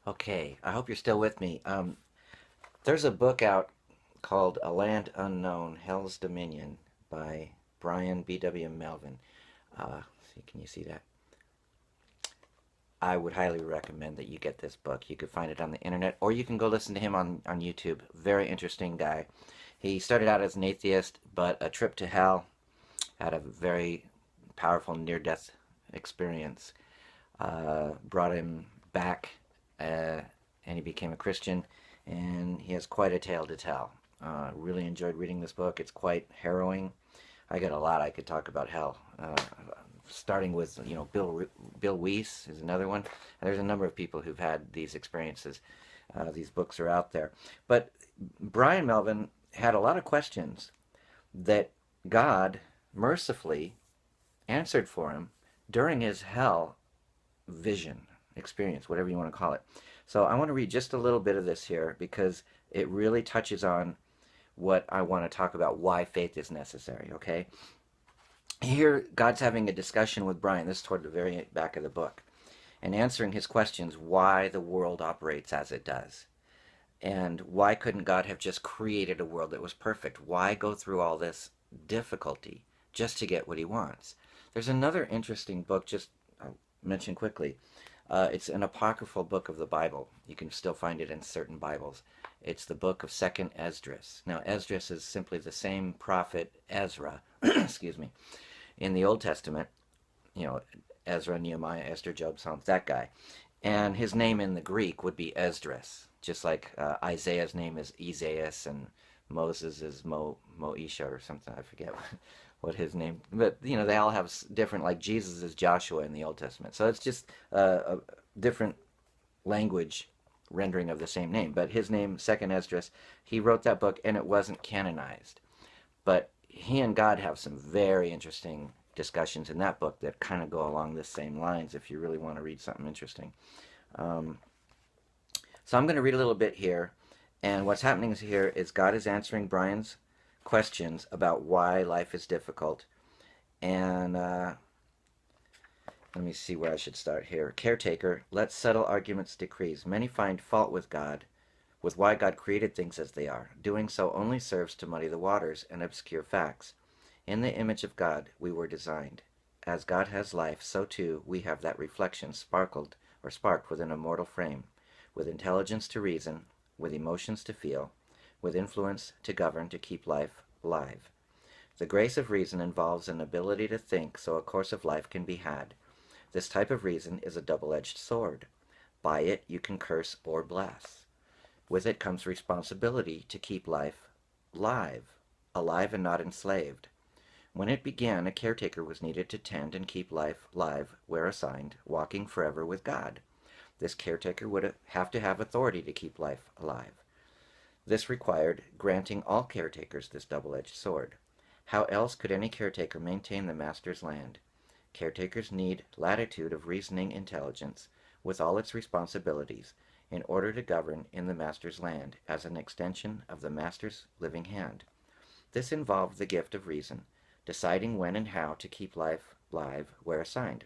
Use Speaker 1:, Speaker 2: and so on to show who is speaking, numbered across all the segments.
Speaker 1: Okay, I hope you're still with me. There's a book out called A Land Unknown, Hell's Dominion by Brian B.W. Melvin. See, can you see that? I would highly recommend that you get this book. You could find it on the internet, or you can go listen to him on YouTube. Very interesting guy. He started out as an atheist, but a trip to hell had a very powerful near-death experience. Brought him back, and he became a Christian, and he has quite a tale to tell. Really enjoyed reading this book. It's quite harrowing. I got a lot I could talk about hell. Starting with Bill Weiss is another one. There's a number of people who've had these experiences. These books are out there, but Brian Melvin had a lot of questions that God mercifully answered for him during his hell vision, experience, whatever you want to call it. So I want to read just a little bit of this here because it really touches on what I want to talk about, why faith is necessary, okay? Here, God's having a discussion with Brian. This is toward the very back of the book. And answering his questions, why the world operates as it does. And why couldn't God have just created a world that was perfect? Why go through all this difficulty just to get what he wants? There's another interesting book, just I'll mention quickly. It's an apocryphal book of the Bible. You can still find it in certain Bibles. It's the book of Second Esdras. Now, Esdras is simply the same prophet Ezra, excuse me, in the Old Testament. You know, Ezra, Nehemiah, Esther, Job, Psalms, that guy. And his name in the Greek would be Esdras, just like Isaiah's name is Isaias and Moses is Moisha or something. I forget what his name, but you know they all have different. Like Jesus is Joshua in the Old Testament, so it's just a different language rendering of the same name. But his name, Second Esdras, he wrote that book, and it wasn't canonized. But he and God have some very interesting discussions in that book that kind of go along the same lines. If you really want to read something interesting. Um, so I'm going to read a little bit here. And what's happening here is God is answering Brian's questions about why life is difficult. And let me see where I should start here. Caretaker, let's settle arguments, decrees. Many find fault with God, with why God created things as they are. Doing so only serves to muddy the waters and obscure facts. In the image of God we were designed. As God has life, so too we have that reflection sparkled or sparked within a mortal frame, with intelligence to reason, with emotions to feel, with influence to govern to keep life alive. The grace of reason involves an ability to think so a course of life can be had. This type of reason is a double-edged sword. By it you can curse or bless. With it comes responsibility to keep life live, alive and not enslaved. When it began, a caretaker was needed to tend and keep life live where assigned, walking forever with God. This caretaker would have to have authority to keep life alive. This required granting all caretakers this double-edged sword. How else could any caretaker maintain the master's land? Caretakers need latitude of reasoning intelligence with all its responsibilities in order to govern in the master's land as an extension of the master's living hand. This involved the gift of reason, deciding when and how to keep life live where assigned.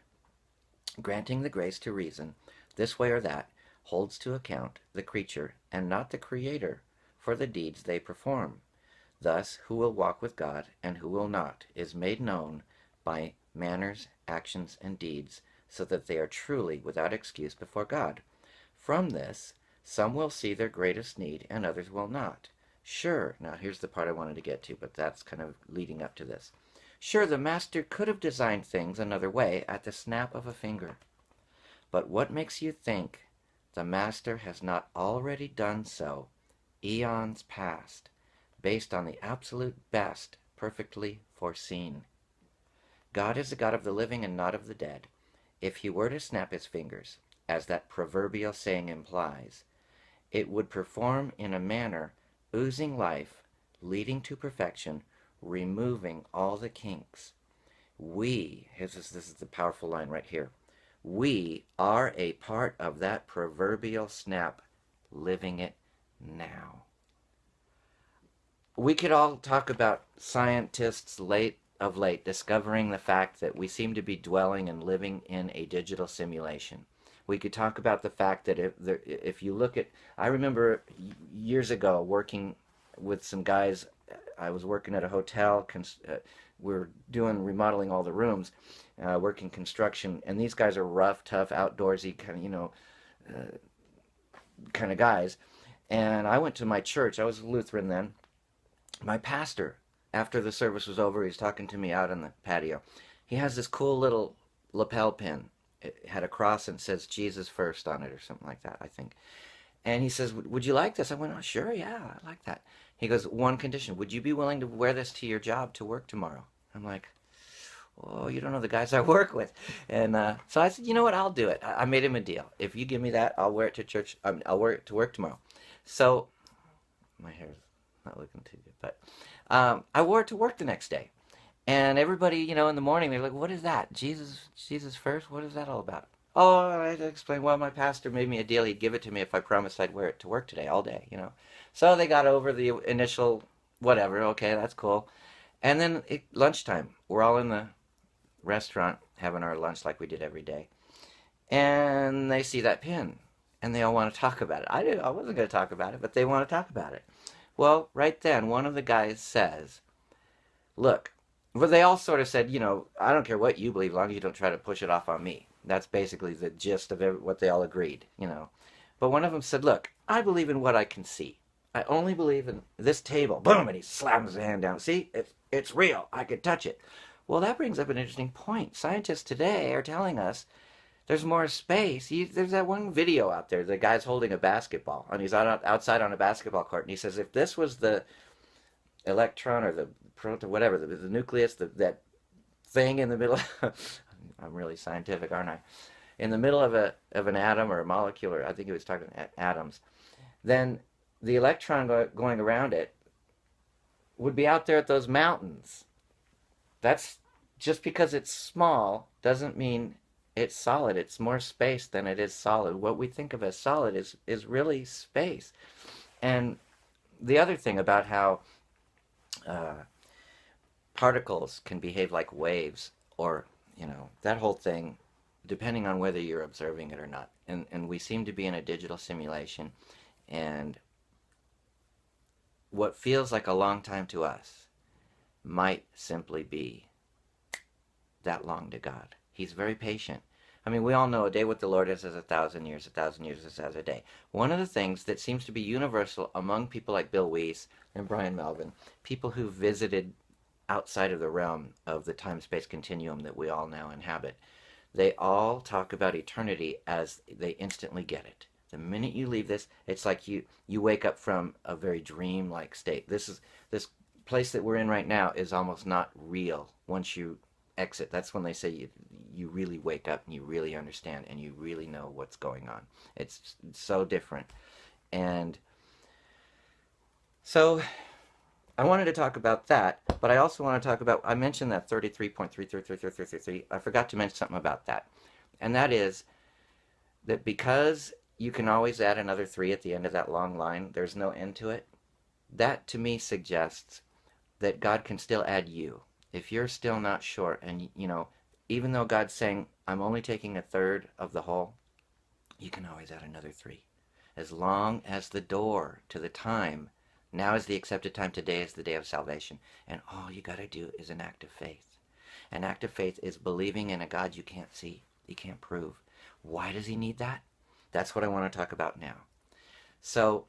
Speaker 1: Granting the grace to reason, this way or that, holds to account the creature and not the Creator for the deeds they perform. Thus, who will walk with God and who will not is made known by manners, actions, and deeds, so that they are truly without excuse before God. From this, some will see their greatest need and others will not. Sure, now here's the part I wanted to get to, but that's kind of leading up to this. Sure, the master could have designed things another way at the snap of a finger. But what makes you think the master has not already done so, eons past, based on the absolute best perfectly foreseen? God is the God of the living and not of the dead. If he were to snap his fingers, as that proverbial saying implies, it would perform in a manner oozing life, leading to perfection, removing all the kinks. This is the powerful line right here. We are a part of that proverbial snap, living it now. We could all talk about scientists late discovering the fact that we seem to be dwelling and living in a digital simulation. We could talk about the fact that if you look at, I remember years ago working with some guys. I was working at a hotel. We're doing remodeling all the rooms, working construction, and these guys are rough, tough, outdoorsy kind of, kind of guys. And I went to my church. I was a Lutheran then. My pastor, after the service was over, he was talking to me out on the patio. He has this cool little lapel pin. It had a cross and says Jesus first on it or something like that, I think. And he says, would you like this? I went, oh, sure, yeah, I like that. He goes, one condition, would you be willing to wear this to your job to work tomorrow? I'm like, oh, you don't know the guys I work with. And so I said, you know what, I'll do it. I made him a deal. If you give me that, I'll wear it to church. I'll wear it to work tomorrow. So my hair's not looking too good, but I wore it to work the next day. And everybody, in the morning, they're like, what is that? Jesus first? What is that all about? Oh, I had to explain, well, my pastor made me a deal. He'd give it to me if I promised I'd wear it to work today, all day. So they got over the initial whatever. Okay, that's cool. And then lunchtime, we're all in the restaurant having our lunch like we did every day. And they see that pin, and they all want to talk about it. I wasn't going to talk about it, but they want to talk about it. Well, right then, one of the guys says, look, well, they all sort of said, I don't care what you believe, as long as you don't try to push it off on me. That's basically the gist of what they all agreed. But one of them said, look, I believe in what I can see. I only believe in this table. Boom, and he slams his hand down. See, it's real. I could touch it. Well, that brings up an interesting point. Scientists today are telling us there's more space. There's that one video out there. The guy's holding a basketball, and he's outside on a basketball court, and he says, if this was the electron or the proton, whatever, the nucleus, that thing in the middle, I'm really scientific, aren't I? In the middle of an atom or a molecule, or I think he was talking atoms, then the electron going around it would be out there at those mountains. That's just because it's small doesn't mean it's solid. It's more space than it is solid. What we think of as solid is really space. And the other thing about how particles can behave like waves, or that whole thing, depending on whether you're observing it or not. And we seem to be in a digital simulation, and what feels like a long time to us might simply be that long to God. He's very patient. I mean, we all know a day with the Lord is as 1,000 years. 1,000 years is as a day. One of the things that seems to be universal among people like Bill Weiss and Brian Melvin, people who visited outside of the realm of the time-space continuum that we all now inhabit, they all talk about eternity as they instantly get it. The minute you leave this, it's like you wake up from a very dream-like state. This place that we're in right now is almost not real once you exit. That's when they say you really wake up and you really understand and you really know what's going on. It's so different. And so I wanted to talk about that, but I also want to talk about, I mentioned that 33.3333333. I forgot to mention something about that. And that is that because you can always add another 3 at the end of that long line, there's no end to it. That to me suggests that God can still add you. If you're still not sure, and even though God's saying, I'm only taking a third of the whole, you can always add another 3. As long as the door to the time, now is the accepted time, today is the day of salvation. And all you got to do is an act of faith. An act of faith is believing in a God you can't see, you can't prove. Why does he need that? That's what I want to talk about now. So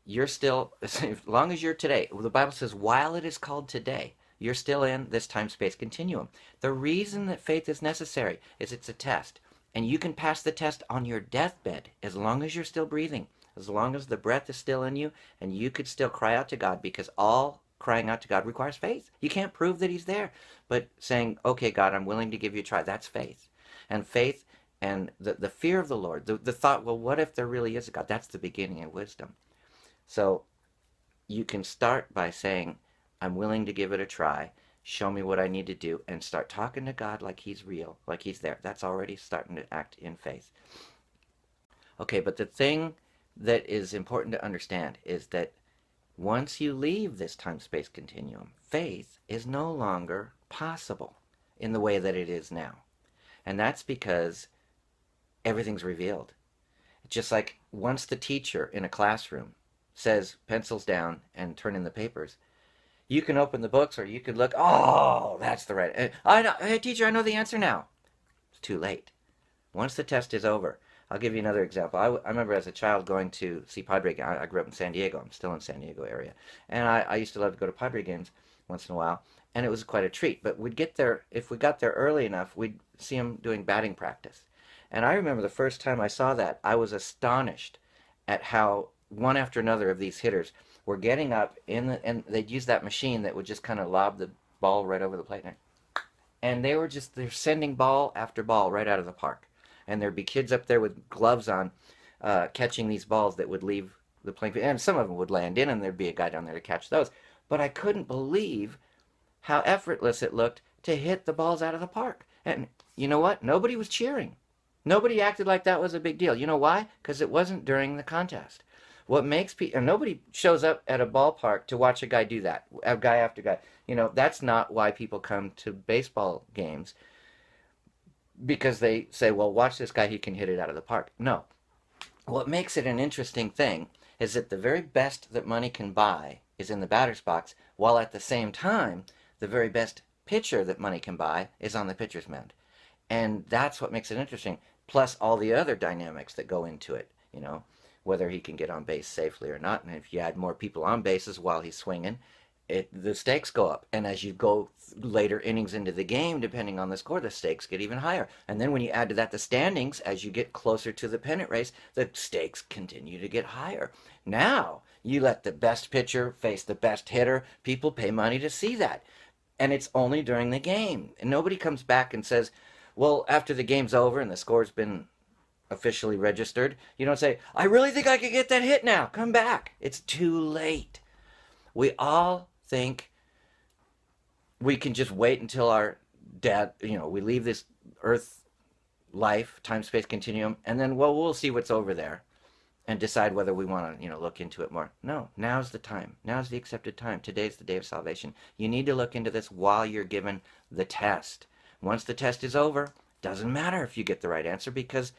Speaker 1: you're still, as long as you're today, the Bible says, while it is called today, you're still in this time-space continuum. The reason that faith is necessary is it's a test. And you can pass the test on your deathbed as long as you're still breathing, as long as the breath is still in you, and you could still cry out to God, because all crying out to God requires faith. You can't prove that he's there. But saying, okay, God, I'm willing to give you a try, that's faith. And faith and the fear of the Lord, the thought, well, what if there really is a God? That's the beginning of wisdom. So you can start by saying, I'm willing to give it a try. Show me what I need to do, and start talking to God like he's real, like he's there. That's already starting to act in faith. Okay, but the thing that is important to understand is that once you leave this time-space continuum, faith is no longer possible in the way that it is now. And that's because everything's revealed. Just like once the teacher in a classroom says pencils down and turn in the papers, you can open the books or you could look, oh, that's the right. I know, hey, teacher, I know the answer now. It's too late. Once the test is over, I'll give you another example. I remember as a child going to see Padre games. I grew up in San Diego. I'm still in San Diego area. And I used to love to go to Padre games once in a while. And it was quite a treat. But we'd get there, if we got there early enough, we'd see them doing batting practice. And I remember the first time I saw that, I was astonished at how one after another of these hitters were getting up and they'd use that machine that would just kind of lob the ball right over the plate. And they're sending ball after ball right out of the park. And there'd be kids up there with gloves on, catching these balls that would leave the playing field. And some of them would land in, and there'd be a guy down there to catch those. But I couldn't believe how effortless it looked to hit the balls out of the park. And you know what? Nobody was cheering. Nobody acted like that was a big deal. You know why? Because it wasn't during the contest. What makes people, and nobody shows up at a ballpark to watch a guy do that, a guy after guy. You know, that's not why people come to baseball games, because they say, well, watch this guy, he can hit it out of the park. No. What makes it an interesting thing is that the very best that money can buy is in the batter's box, while at the same time, the very best pitcher that money can buy is on the pitcher's mound. And that's what makes it interesting, plus all the other dynamics that go into it, you know, whether he can get on base safely or not. And if you add more people on bases while he's swinging, the stakes go up. And as you go later innings into the game, depending on the score, the stakes get even higher. And then when you add to that the standings, as you get closer to the pennant race, the stakes continue to get higher. Now, you let the best pitcher face the best hitter. People pay money to see that. And it's only during the game. And nobody comes back and says, well, after the game's over and the score's been officially registered, you don't say, I really think I could get that hit now. Come back. It's too late. We all think we can just wait until our dad, you know, we leave this earth life, time-space continuum, and then, well, we'll see what's over there and decide whether we want to, you know, look into it more. No, now's the time. Now's the accepted time. Today's the day of salvation. You need to look into this while you're given the test. Once the test is over, doesn't matter if you get the right answer, because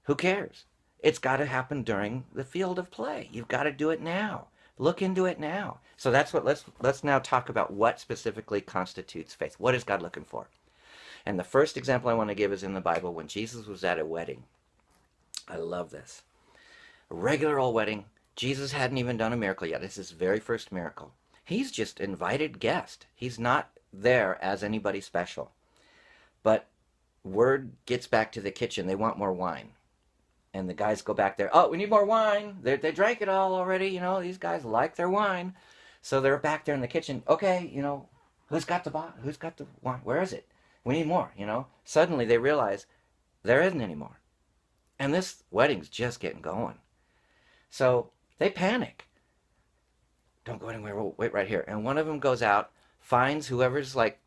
Speaker 1: who cares? It's got to happen during the field of play. You've got to do it now. Look into it now. So that's what let's now talk about what specifically constitutes faith. What is God looking for? And the first example I want to give is in the Bible when Jesus was at a wedding. I love this. A regular old wedding. Jesus hadn't even done a miracle yet. It's his very first miracle. He's just invited guest. He's not there as anybody special. But word gets back to the kitchen. They want more wine. And the guys go back there. Oh, we need more wine. They drank it all already. You know, these guys like their wine. So they're back there in the kitchen. Okay, you know, who's got the wine? Where is it? We need more, you know. Suddenly they realize there isn't any more. And this wedding's just getting going. So they panic. Don't go anywhere. We'll wait right here. And one of them goes out, finds whoever's like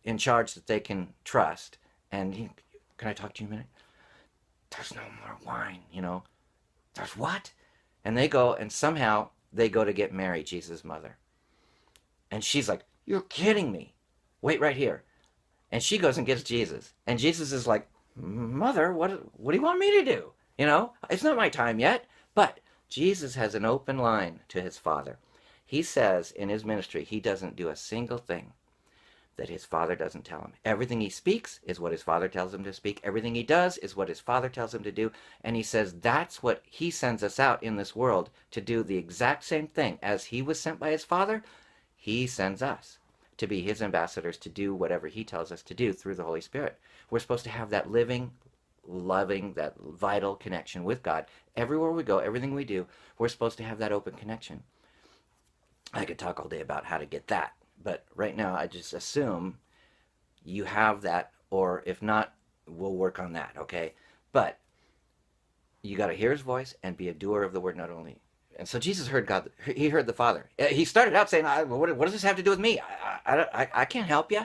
Speaker 1: in charge that they can trust. And can I talk to you a minute? There's no more wine, you know. There's what? And they go, and somehow they go to get Mary, Jesus' mother. And she's like, you're kidding me. Wait right here. And she goes and gets Jesus. And Jesus is like, Mother, what do you want me to do? You know, it's not my time yet. But Jesus has an open line to his Father. He says in his ministry, he doesn't do a single thing that his Father doesn't tell him. Everything he speaks is what his Father tells him to speak. Everything he does is what his Father tells him to do. And he says that's what he sends us out in this world to do, the exact same thing. As he was sent by his Father, he sends us to be his ambassadors, to do whatever he tells us to do through the Holy Spirit. We're supposed to have that living, loving, that vital connection with God. Everywhere we go, everything we do, we're supposed to have that open connection. I could talk all day about how to get that. But right now, I just assume you have that, or if not, we'll work on that, okay? But you got to hear his voice and be a doer of the word, not only. And so Jesus heard God. He heard the Father. He started out saying, what does this have to do with me? I can't help you.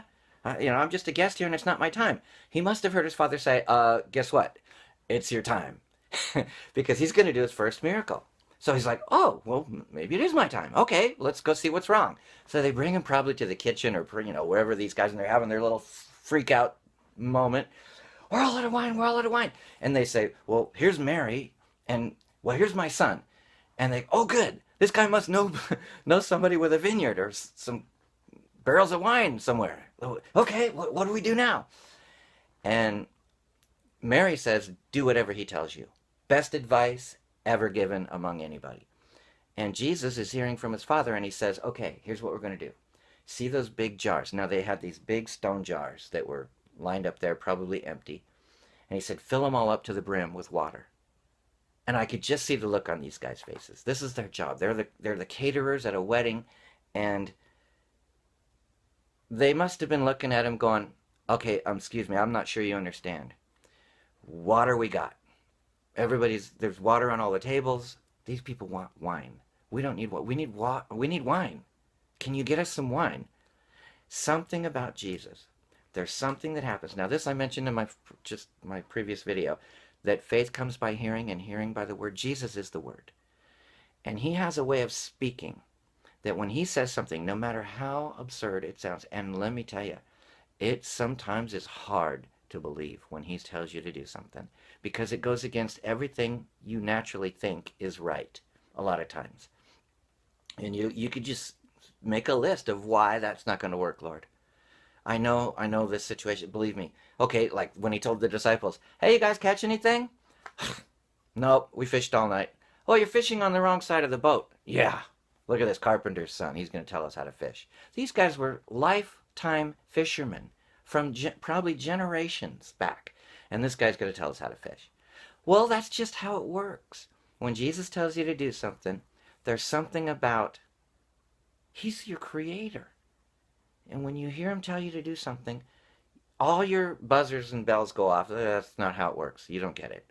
Speaker 1: You know, I'm just a guest here, and it's not my time. He must have heard his Father say, guess what? It's your time. Because he's going to do his first miracle. So he's like, oh, well, maybe it is my time. Okay, let's go see what's wrong. So they bring him probably to the kitchen or, you know, wherever these guys, and they're having their little freak out moment. we're all out of wine, we're all out of wine. And they say, well, here's Mary, and well, here's my son. And they, oh, good, this guy must know know somebody with a vineyard or some barrels of wine somewhere. Okay, what do we do now? And Mary says, do whatever he tells you. Best advice ever given among anybody. And Jesus is hearing from his Father, and he says, okay, here's what we're going to do. See those big jars? Now, they had these big stone jars that were lined up there, probably empty. And he said, fill them all up to the brim with water. And I could just see the look on these guys' faces. This is their job. They're the caterers at a wedding, and they must have been looking at him going, okay, excuse me, I'm not sure you understand. Water we got. There's water on all the tables. These people want wine. We don't need what we need. We need wine. Can you get us some wine? Something about Jesus. There's something that happens. Now, this I mentioned in my previous video, that faith comes by hearing, and hearing by the word. Jesus is the word. And he has a way of speaking that when he says something, no matter how absurd it sounds, and let me tell you, it sometimes is hard to believe when he tells you to do something, because it goes against everything you naturally think is right a lot of times. And you could just make a list of why that's not going to work, Lord. I know this situation, believe me. Okay, like when he told the disciples, hey, you guys catch anything? Nope, we fished all night. Oh, you're fishing on the wrong side of the boat. Yeah, look at this carpenter's son. He's going to tell us how to fish. These guys were lifetime fishermen from probably generations back. And this guy's going to tell us how to fish. Well, that's just how it works. When Jesus tells you to do something, there's something about, he's your creator. And when you hear him tell you to do something, all your buzzers and bells go off. That's not how it works. You don't get it.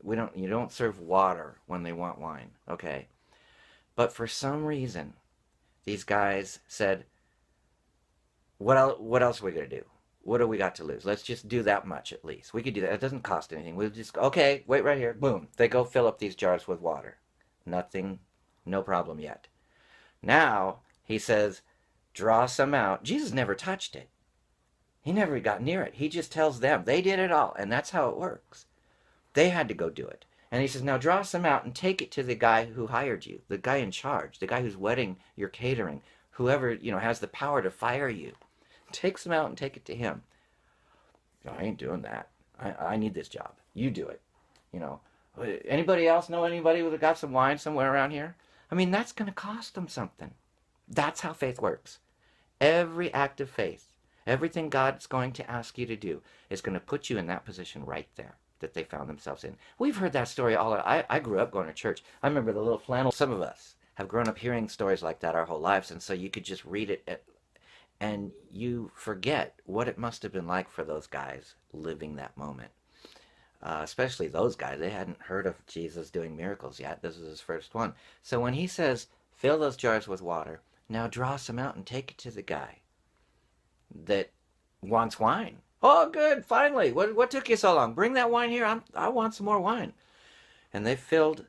Speaker 1: You don't serve water when they want wine, okay? But for some reason, these guys said, what else are we going to do? What do we got to lose? Let's just do that much at least. We could do that. It doesn't cost anything. We'll just, okay, wait right here. Boom. They go fill up these jars with water. Nothing, no problem yet. Now, he says, draw some out. Jesus never touched it. He never got near it. He just tells them. They did it all, and that's how it works. They had to go do it. And he says, now draw some out and take it to the guy who hired you, the guy in charge, the guy who's wedding your catering, whoever, has the power to fire you. Take some out and take it to him. I ain't doing that. I need this job. You do it. Anybody else know anybody who got some wine somewhere around here? I mean, that's going to cost them something. That's how faith works. Every act of faith, everything God's going to ask you to do is going to put you in that position right there that they found themselves in. We've heard that story I grew up going to church. I remember the little flannel. Some of us have grown up hearing stories like that our whole lives, and so you could just read it and you forget what it must have been like for those guys living that moment. Especially those guys. They hadn't heard of Jesus doing miracles yet. This was his first one. So when he says, fill those jars with water, now draw some out and take it to the guy that wants wine. Oh, good, finally. What took you so long? Bring that wine here. I want some more wine. And they filled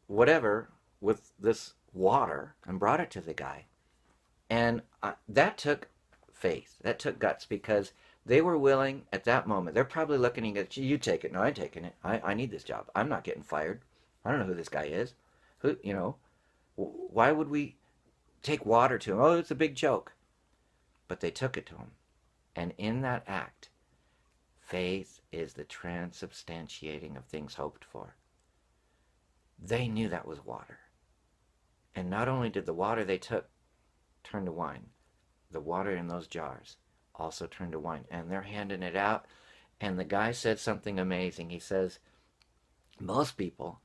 Speaker 1: whatever with this water and brought it to the guy. And that took faith. That took guts, because they were willing at that moment. They're probably looking at you, take it. No, I'm taking it. I need this job. I'm not getting fired. I don't know who this guy is. Why would we take water to him? Oh, it's a big joke. But they took it to him. And in that act, faith is the transubstantiating of things hoped for. They knew that was water. And not only did the water they took turn to wine, the water in those jars also turned to wine. And they're handing it out. And the guy said something amazing. He says, most people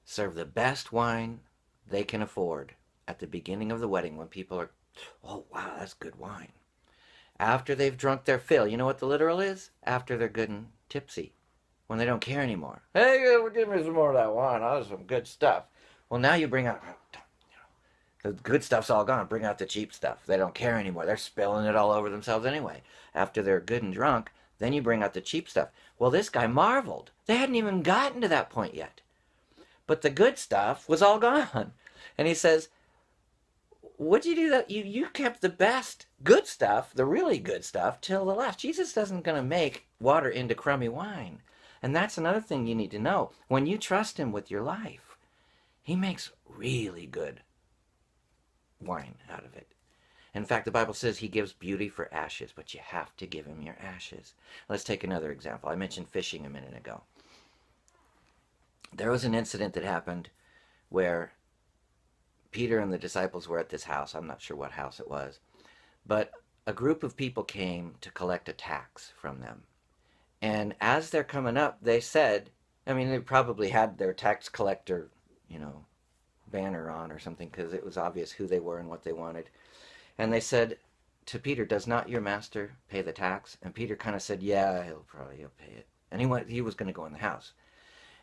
Speaker 1: serve the best wine they can afford at the beginning of the wedding, when people are, oh, wow, that's good wine. After they've drunk their fill, you know what the literal is? After they're good and tipsy, when they don't care anymore. Hey, give me some more of that wine. That was some good stuff. Well, now you bring out, the good stuff's all gone. Bring out the cheap stuff. They don't care anymore. They're spilling it all over themselves anyway. After they're good and drunk, then you bring out the cheap stuff. Well, this guy marveled. They hadn't even gotten to that point yet. But the good stuff was all gone. And he says, What'd you do that? You kept the best good stuff, the really good stuff, till the last. Jesus doesn't gonna make water into crummy wine. And that's another thing you need to know. When you trust him with your life, he makes really good wine out of it. In fact, the Bible says he gives beauty for ashes, but you have to give him your ashes. Let's take another example. I mentioned fishing a minute ago. There was an incident that happened where Peter and the disciples were at this house. I'm not sure what house it was. But a group of people came to collect a tax from them. And as they're coming up, they said, I mean, they probably had their tax collector, banner on or something, because it was obvious who they were and what they wanted. And they said to Peter, does not your master pay the tax? And Peter kind of said, yeah, he'll pay it. And he was going to go in the house.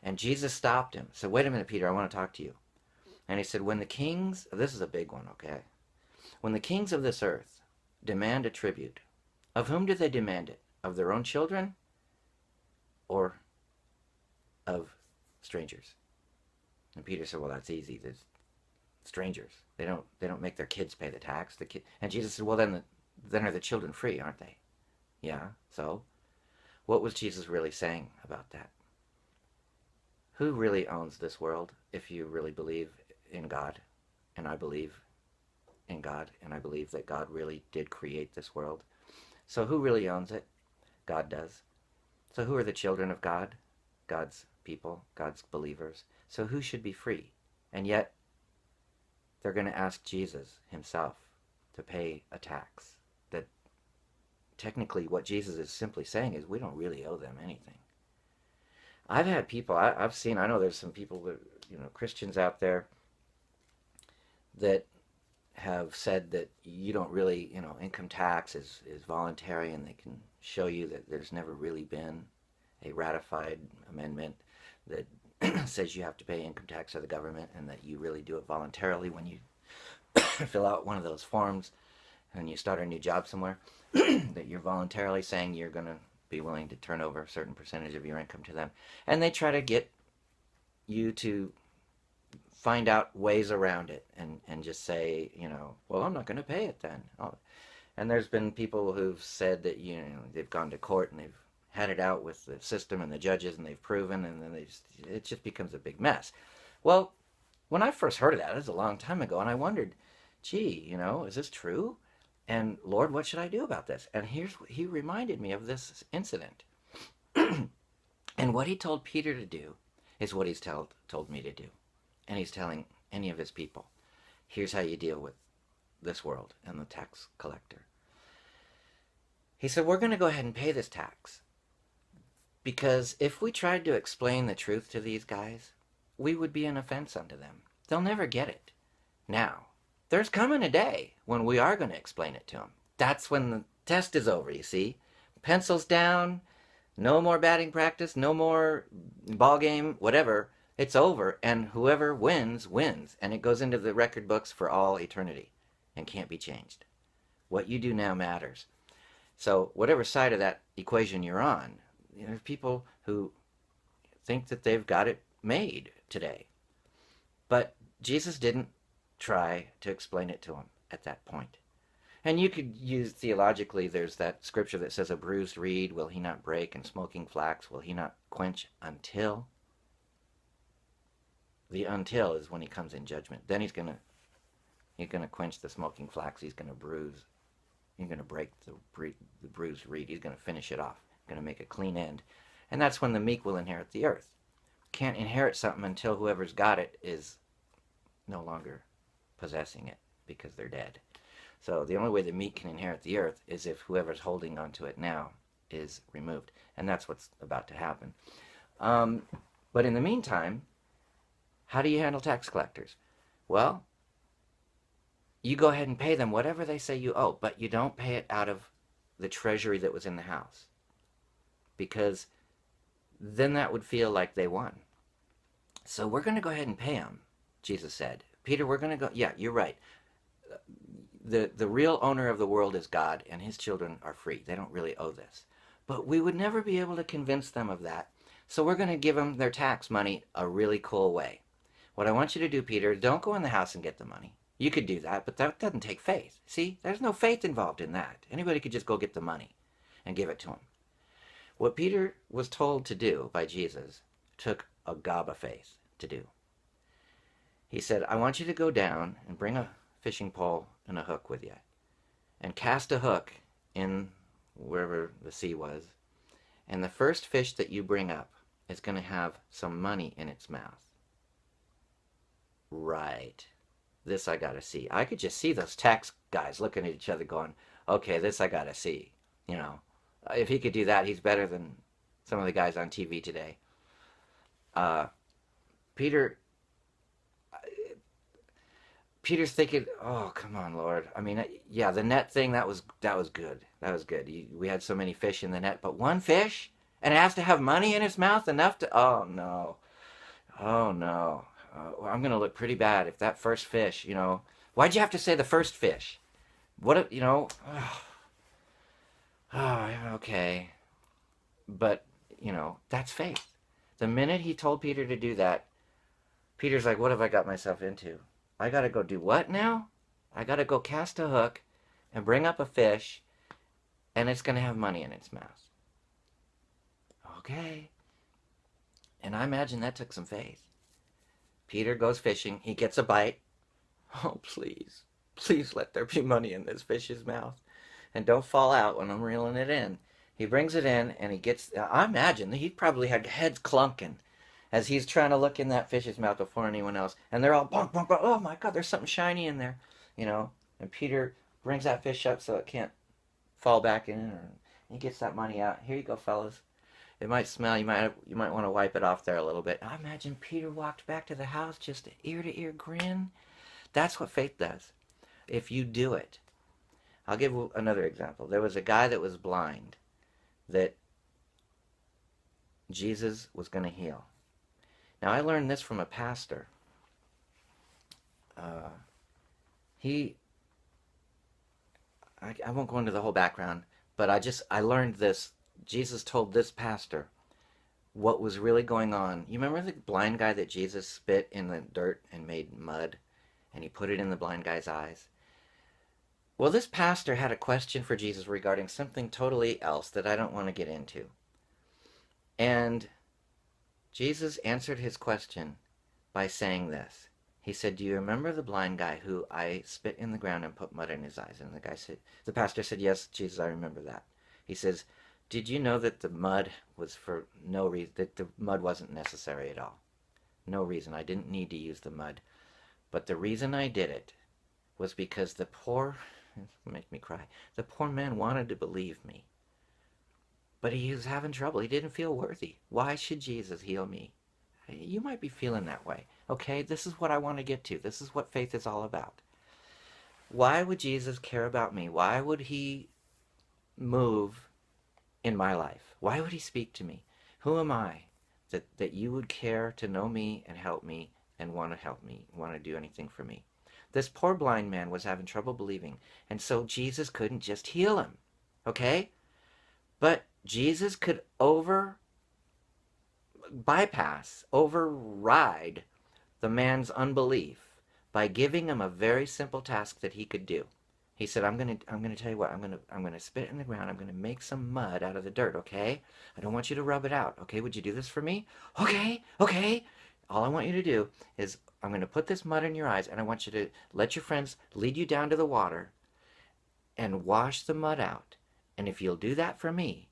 Speaker 1: And Jesus stopped him. Said, wait a minute, Peter, I want to talk to you. And he said, when the kings, this is a big one, okay? When the kings of this earth demand a tribute, of whom do they demand it? Of their own children or of strangers? And Peter said, well, that's easy. There's strangers. They don't make their kids pay the tax. And Jesus said, well, then are the children free, aren't they? Yeah, so what was Jesus really saying about that? Who really owns this world if you really believe in God? And I believe in God, and I believe that God really did create this world. So who really owns it? God does. So who are the children of God? God's people, God's believers. So who should be free? And yet, they're going to ask Jesus himself to pay a tax. That technically what Jesus is simply saying is we don't really owe them anything. I've had people, I've seen, I know there's some people that, Christians out there that have said that you don't really, income tax is voluntary, and they can show you that there's never really been a ratified amendment that says you have to pay income tax to the government, and that you really do it voluntarily when you fill out one of those forms and you start a new job somewhere, that you're voluntarily saying you're going to be willing to turn over a certain percentage of your income to them. And they try to get you to find out ways around it and just say, well, I'm not going to pay it then. And there's been people who've said that, they've gone to court and they've had it out with the system and the judges, and they've proven, and then it just becomes a big mess. Well, when I first heard of that, it was a long time ago, and I wondered, gee, is this true? And Lord, what should I do about this? And he reminded me of this incident. And what he told Peter to do is what he's told me to do. And he's telling any of his people, here's how you deal with this world and the tax collector. He said, we're going to go ahead and pay this tax. Because if we tried to explain the truth to these guys, we would be an offense unto them. They'll never get it. Now, there's coming a day when we are going to explain it to them. That's when the test is over, you see. Pencils down, no more batting practice, no more ball game, whatever. It's over, and whoever wins, wins. And it goes into the record books for all eternity and can't be changed. What you do now matters. So whatever side of that equation you're on, there's people who think that they've got it made today. But Jesus didn't try to explain it to them at that point. And you could use theologically, there's that scripture that says, a bruised reed will he not break, and smoking flax will he not quench until. The until is when he comes in judgment. Then he's gonna quench the smoking flax. He's gonna break the bruised reed. He's gonna finish it off. Going to make a clean end. And that's when the meek will inherit the earth. Can't inherit something until whoever's got it is no longer possessing it, because they're dead. So the only way the meek can inherit the earth is if whoever's holding onto it now is removed. And that's what's about to happen. But in the meantime, how do you handle tax collectors? Well, you go ahead and pay them whatever they say you owe, but you don't pay it out of the treasury that was in the house. Because then that would feel like they won. So we're going to go ahead and pay them, Jesus said. Peter, we're going to go, yeah, you're right. The real owner of the world is God, and his children are free. They don't really owe this. But we would never be able to convince them of that. So we're going to give them their tax money a really cool way. What I want you to do, Peter, don't go in the house and get the money. You could do that, but that doesn't take faith. See, there's no faith involved in that. Anybody could just go get the money and give it to him. What Peter was told to do by Jesus took a gob of faith to do. He said, I want you to go down and bring a fishing pole and a hook with you and cast a hook in wherever the sea was. And the first fish that you bring up is going to have some money in its mouth. Right. This I got to see. I could just see those tax guys looking at each other going, okay, this I got to see. You know, if he could do that, he's better than some of the guys on TV today. Peter's thinking, oh, come on, Lord. I mean, yeah, the net thing, that was good. That was good. We had so many fish in the net, but one fish? And it has to have money in its mouth enough to, oh, no. Oh, no. I'm going to look pretty bad if that first fish, you know. Why'd you have to say the first fish? What, you know, oh, okay. But, you know, that's faith. The minute he told Peter to do that, Peter's like, what have I got myself into? I got to go do what now? I got to go cast a hook and bring up a fish, and it's going to have money in its mouth. Okay. And I imagine that took some faith. Peter goes fishing. He gets a bite. Oh, please. Please let there be money in this fish's mouth. And don't fall out when I'm reeling it in. He brings it in, and he gets... I imagine he probably had heads clunking as he's trying to look in that fish's mouth before anyone else. And they're all, bonk, bonk, bonk. Oh, my God, there's something shiny in there. You know, and Peter brings that fish up so it can't fall back in. Or he gets that money out. Here you go, fellas. It might smell. You might want to wipe it off there a little bit. I imagine Peter walked back to the house just an ear-to-ear grin. That's what faith does. If you do it. I'll give another example. There was a guy that was blind that Jesus was going to heal. Now, I learned this from a pastor. I won't go into the whole background, but I learned this. Jesus told this pastor what was really going on. You remember the blind guy that Jesus spit in the dirt and made mud, and he put it in the blind guy's eyes? Well, this pastor had a question for Jesus regarding something totally else that I don't want to get into. And Jesus answered his question by saying this. He said, do you remember the blind guy who I spit in the ground and put mud in his eyes? And the pastor said, yes, Jesus, I remember that. He says, did you know that the mud was for no reason, that the mud wasn't necessary at all? No reason. I didn't need to use the mud. But the reason I did it was because the poor, it'll make me cry, the poor man wanted to believe me. But he was having trouble. He didn't feel worthy. Why should Jesus heal me? You might be feeling that way. Okay, this is what I want to get to. This is what faith is all about. Why would Jesus care about me? Why would he move in my life? Why would he speak to me? Who am I that you would care to know me and help me and want to help me, want to do anything for me? This poor blind man was having trouble believing, and so Jesus couldn't just heal him, okay? But Jesus could override the man's unbelief by giving him a very simple task that he could do. He said, I'm gonna tell you what, I'm gonna spit in the ground, I'm gonna make some mud out of the dirt, okay? I don't want you to rub it out, okay? Would you do this for me? Okay, okay. All I want you to do is I'm gonna put this mud in your eyes, and I want you to let your friends lead you down to the water and wash the mud out. And if you'll do that for me,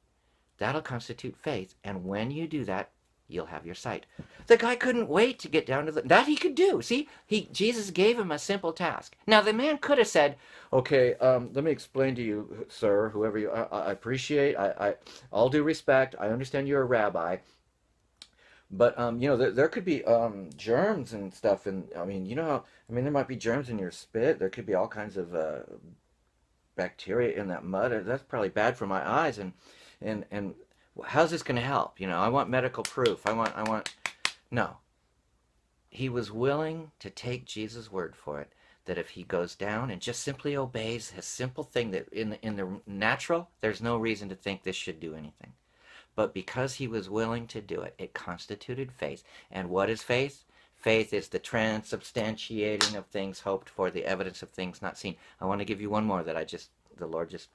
Speaker 1: that'll constitute faith, and when you do that, you'll have your sight. The guy couldn't wait to get down to that he could do. See, Jesus gave him a simple task. Now, the man could have said, okay, let me explain to you, sir, whoever you, I appreciate, all due respect, I understand you're a rabbi, but, you know, there could be germs and stuff, and, I mean, you know, there might be germs in your spit, there could be all kinds of bacteria in that mud, that's probably bad for my eyes, and how's this going to help? You know, I want medical proof. No. He was willing to take Jesus' word for it, that if he goes down and just simply obeys his simple thing that in the natural, there's no reason to think this should do anything. But because he was willing to do it, it constituted faith. And what is faith? faith is the transubstantiating of things hoped for, the evidence of things not seen. I want to give you one more that the Lord just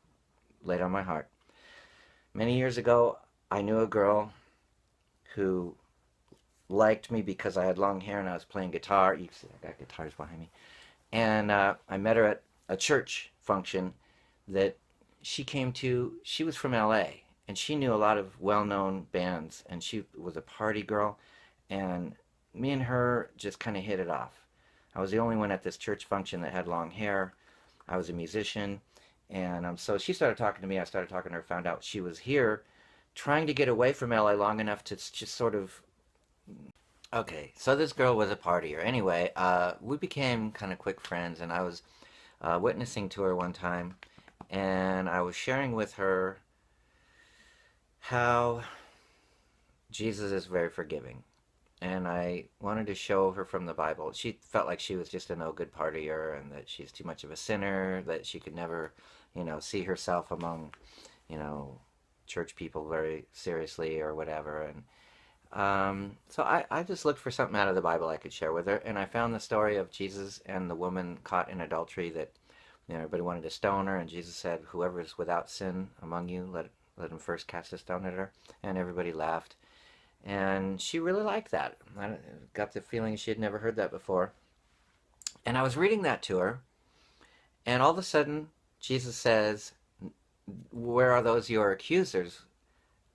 Speaker 1: laid on my heart. Many years ago, I knew a girl who liked me because I had long hair and I was playing guitar. You can see I got guitars behind me. And I met her at a church function that she came to. She was from LA and she knew a lot of well-known bands and she was a party girl, and me and her just kind of hit it off. I was the only one at this church function that had long hair. I was a musician, and so she started talking to me. I started talking to her, found out she was here trying to get away from LA long enough to just sort of. Okay, so this girl was a partier. Anyway, we became kind of quick friends, and I was witnessing to her one time, and I was sharing with her how Jesus is very forgiving. And I wanted to show her from the Bible. She felt like she was just a no good partier and that she's too much of a sinner, that she could never, see herself among, you know, church people very seriously or whatever. And so I just looked for something out of the Bible I could share with her, and I found the story of Jesus and the woman caught in adultery that everybody wanted to stone her, and Jesus said, "Whoever is without sin among you, let him first cast a stone at her," and everybody laughed. And she really liked that. I got the feeling she had never heard that before. And I was reading that to her, and all of a sudden, Jesus says, "Where are those your accusers?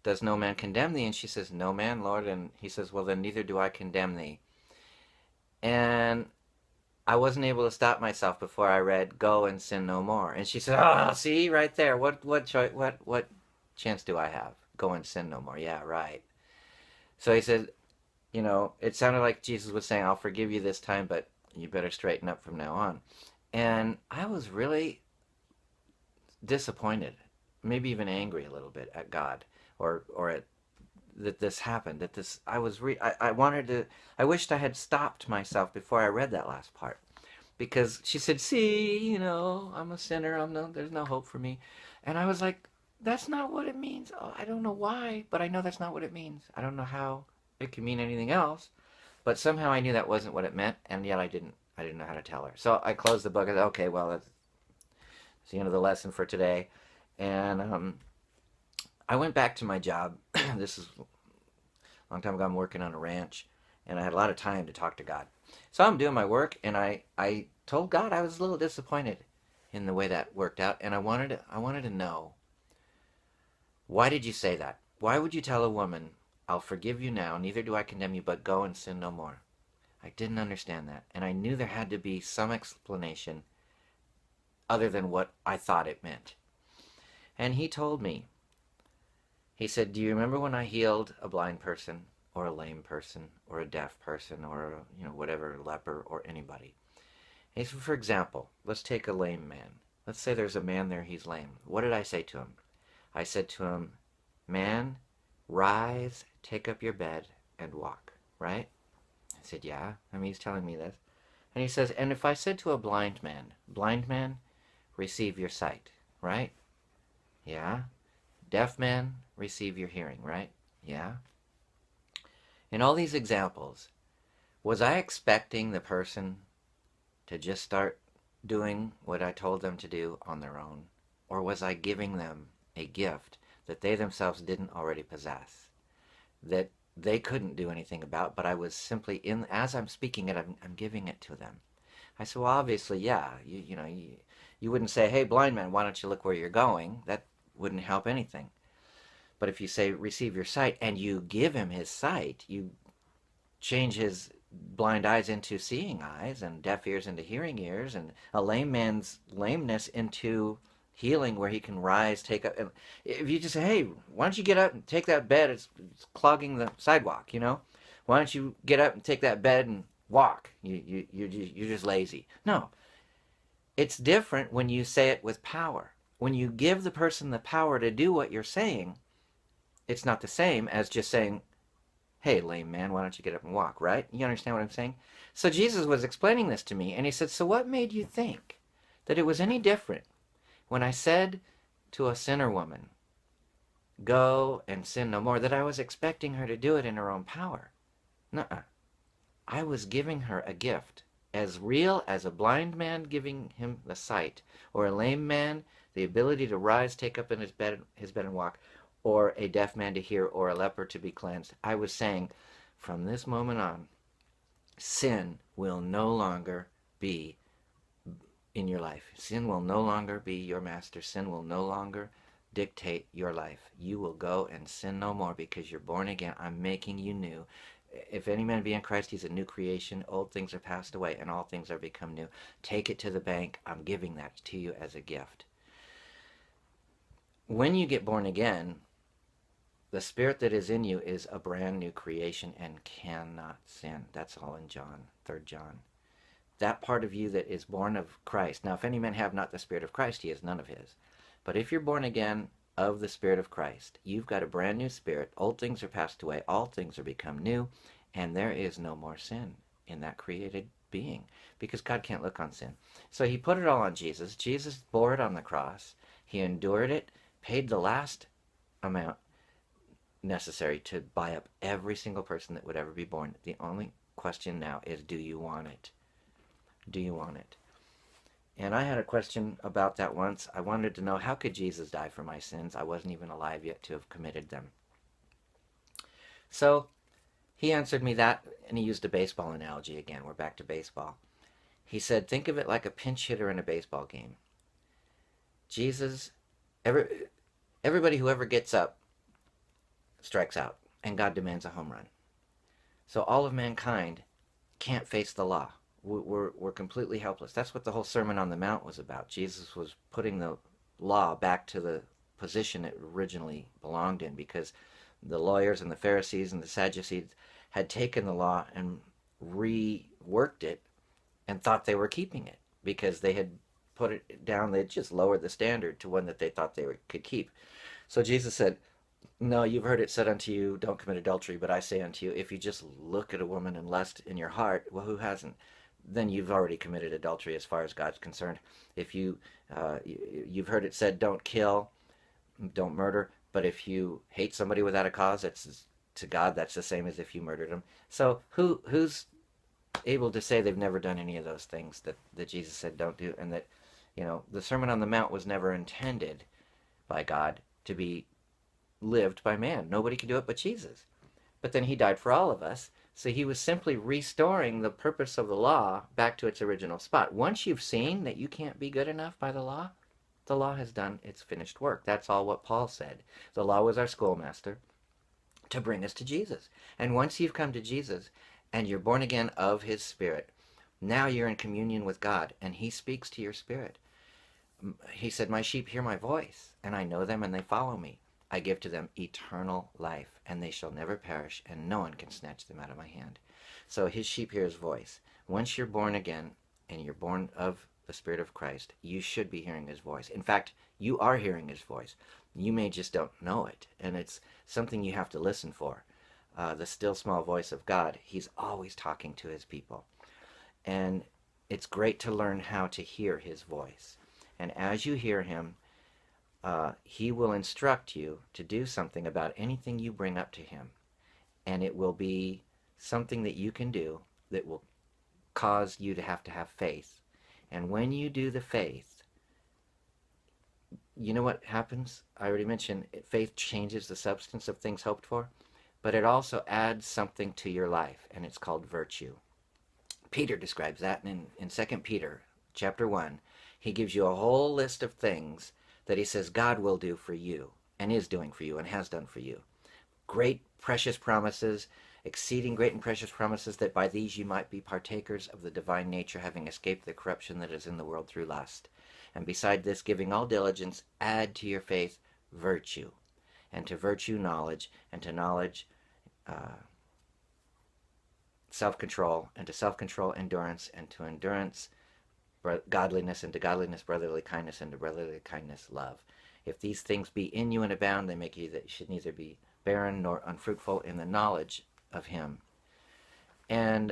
Speaker 1: Does no man condemn thee?" And she says, "No man, Lord." And he says, "Well, then neither do I condemn thee." And I wasn't able to stop myself before I read, "Go and sin no more." And she said, "Oh, see, right there. What chance do I have? Go and sin no more." Yeah, right. So he said, it sounded like Jesus was saying, "I'll forgive you this time, but you better straighten up from now on." And I was really disappointed, maybe even angry a little bit at God, or at that this happened. That this I wanted to. I wished I had stopped myself before I read that last part, because she said, "See, I'm a sinner. There's no hope for me," and I was like, "That's not what it means. Oh, I don't know why, but I know that's not what it means. I don't know how it could mean anything else, but somehow I knew that wasn't what it meant, and yet I didn't. I didn't know how to tell her. So I closed the book and said, "Okay, well, that's the end of the lesson for today," and I went back to my job. This is a long time ago. I'm working on a ranch, and I had a lot of time to talk to God. So I'm doing my work, and I told God I was a little disappointed in the way that worked out, and I wanted to know, why did you say that? Why would you tell a woman, "I'll forgive you now, neither do I condemn you, but go and sin no more"? I didn't understand that, and I knew there had to be some explanation other than what I thought it meant. And he told me, he said, "Do you remember when I healed a blind person, or a lame person, or a deaf person, or, whatever, leper, or anybody?" He said, for example, let's take a lame man. Let's say there's a man there, he's lame. What did I say to him? I said to him, "Man, rise, take up your bed, and walk," right? I said, "Yeah." I mean, he's telling me this. And he says, "And if I said to a blind man, receive your sight," right? Yeah. "Deaf man, receive your hearing," right? Yeah. In all these examples, was I expecting the person to just start doing what I told them to do on their own? Or was I giving them a gift that they themselves didn't already possess, that they couldn't do anything about, but I was simply, as I'm speaking it, I'm giving it to them? I said, "Well, obviously, yeah, you wouldn't say, 'Hey, blind man, why don't you look where you're going?' That wouldn't help anything. But if you say, 'Receive your sight,' and you give him his sight, you change his blind eyes into seeing eyes, and deaf ears into hearing ears, and a lame man's lameness into healing, where he can rise, take up. And if you just say, 'Hey, why don't you get up and take that bed? It's clogging the sidewalk, Why don't you get up and take that bed and walk? You're just lazy.' No, it's different when you say it with power. When you give the person the power to do what you're saying, it's not the same as just saying, 'Hey, lame man, why don't you get up and walk,' right? You understand what I'm saying? So Jesus was explaining this to me, and he said, "So what made you think that it was any different when I said to a sinner woman, 'Go and sin no more,' that I was expecting her to do it in her own power? Nuh-uh. I was giving her a gift as real as a blind man giving him the sight, or a lame man the ability to rise, take up in his bed and walk, or a deaf man to hear, or a leper to be cleansed. I was saying, from this moment on, sin will no longer be in your life. Sin will no longer be your master. Sin will no longer dictate your life. You will go and sin no more because you're born again. I'm making you new. If any man be in Christ, he's a new creation. Old things are passed away and all things are become new. Take it to the bank. I'm giving that to you as a gift. When you get born again, the spirit that is in you is a brand new creation and cannot sin. That's all in John, 3 John. That part of you that is born of Christ. Now, if any man have not the Spirit of Christ, he has none of his. But if you're born again of the Spirit of Christ, you've got a brand new spirit. Old things are passed away. All things are become new. And there is no more sin in that created being because God can't look on sin. So he put it all on Jesus. Jesus bore it on the cross. He endured it, paid the last amount necessary to buy up every single person that would ever be born. The only question now is, do you want it? Do you want it? And I had a question about that once. I wanted to know, how could Jesus die for my sins? I wasn't even alive yet to have committed them. So he answered me that, and he used a baseball analogy again. We're back to baseball. He said, think of it like a pinch hitter in a baseball game. Jesus, everybody who ever gets up strikes out, and God demands a home run. So all of mankind can't face the law. We're completely helpless. That's what the whole Sermon on the Mount was about. Jesus was putting the law back to the position it originally belonged in, because the lawyers and the Pharisees and the Sadducees had taken the law and reworked it and thought they were keeping it because they had put it down. They just lowered the standard to one that they thought they could keep. So Jesus said, no, you've heard it said unto you, don't commit adultery, but I say unto you, if you just look at a woman and lust in your heart, well, who hasn't? Then you've already committed adultery as far as God's concerned. If you've heard it said, don't kill, don't murder, but if you hate somebody without a cause, it's to God that's the same as if you murdered him. So who's able to say they've never done any of those things that Jesus said don't do, and that, the Sermon on the Mount was never intended by God to be lived by man. Nobody could do it but Jesus. But then he died for all of us. So he was simply restoring the purpose of the law back to its original spot. Once you've seen that you can't be good enough by the law has done its finished work. That's all what Paul said. The law was our schoolmaster to bring us to Jesus. And once you've come to Jesus and you're born again of his Spirit, now you're in communion with God and he speaks to your spirit. He said, my sheep hear my voice, and I know them and they follow me. I give to them eternal life, and they shall never perish, and no one can snatch them out of my hand. So his sheep hear his voice. Once you're born again, and you're born of the Spirit of Christ, you should be hearing his voice. In fact, you are hearing his voice. You may just don't know it, and it's something you have to listen for. The still small voice of God, he's always talking to his people. And it's great to learn how to hear his voice. And as you hear him, he will instruct you to do something about anything you bring up to him. And it will be something that you can do that will cause you to have faith. And when you do the faith, you know what happens? I already mentioned faith changes the substance of things hoped for, but it also adds something to your life, and it's called virtue. Peter describes that in 2 Peter chapter 1. He gives you a whole list of things that he says God will do for you, and is doing for you, and has done for you. Great, precious promises, exceeding great and precious promises, that by these you might be partakers of the divine nature, having escaped the corruption that is in the world through lust. And beside this, giving all diligence, add to your faith virtue, and to virtue knowledge, and to knowledge self-control, and to self-control endurance, and to endurance godliness, and to godliness brotherly kindness, and to brotherly kindness love. If these things be in you and abound, they make you that you should neither be barren nor unfruitful in the knowledge of him. And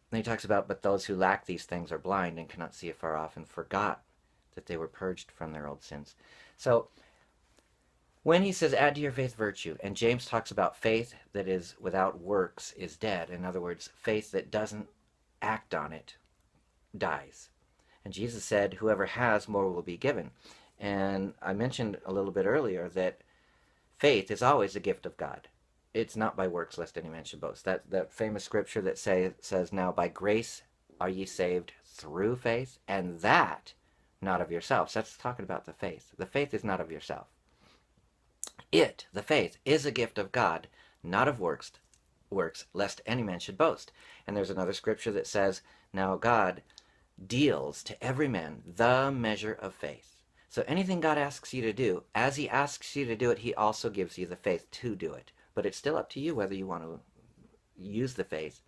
Speaker 1: then he talks about, but those who lack these things are blind and cannot see afar off, and forgot that they were purged from their old sins. So When he says add to your faith virtue, and James talks about faith that is without works is dead. In other words, faith that doesn't act on it dies. And Jesus said, whoever has, more will be given. And I mentioned a little bit earlier that faith is always a gift of God. It's not by works, lest any man should boast. That famous scripture that says, now by grace are ye saved through faith, and that not of yourselves. That's talking about the faith. The faith is not of yourself. The faith, is a gift of God, not of works, lest any man should boast. And there's another scripture that says, now God deals to every man the measure of faith. So anything God asks you to do, as he asks you to do it, he also gives you the faith to do it. But it's still up to you whether you want to use the faith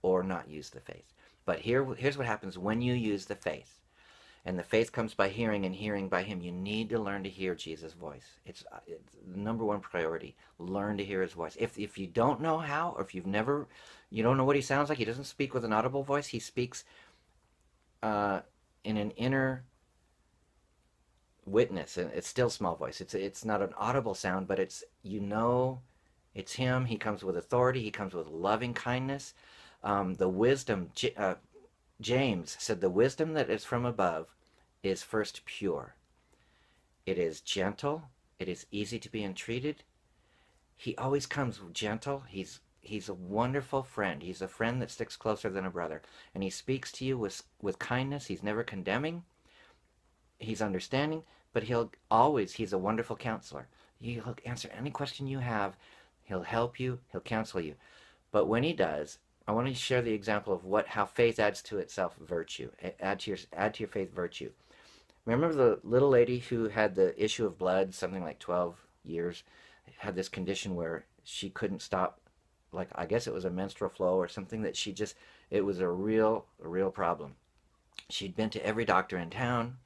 Speaker 1: or not use the faith. But here's what happens when you use the faith. And the faith comes by hearing, and hearing by him. You need to learn to hear Jesus' voice. It's the number one priority. Learn to hear his voice. If you don't know how, or if you don't know what he sounds like, he doesn't speak with an audible voice. He speaks in an inner witness, and it's still small voice. It's not an audible sound, but it's it's him. He comes with authority. He comes with loving kindness. The wisdom. James said, the wisdom that is from above is first pure. It is gentle. It is easy to be entreated. He always comes gentle. He's a wonderful friend. He's a friend that sticks closer than a brother. And he speaks to you with kindness. He's never condemning. He's understanding. But he's a wonderful counselor. He'll answer any question you have. He'll help you. He'll counsel you. But when he does, I want to share the example of how faith adds to itself virtue. Add to your faith virtue. Remember the little lady who had the issue of blood, something like 12 years, had this condition where she couldn't stop, like I guess it was a menstrual flow or something that it was a real problem. She'd been to every doctor in town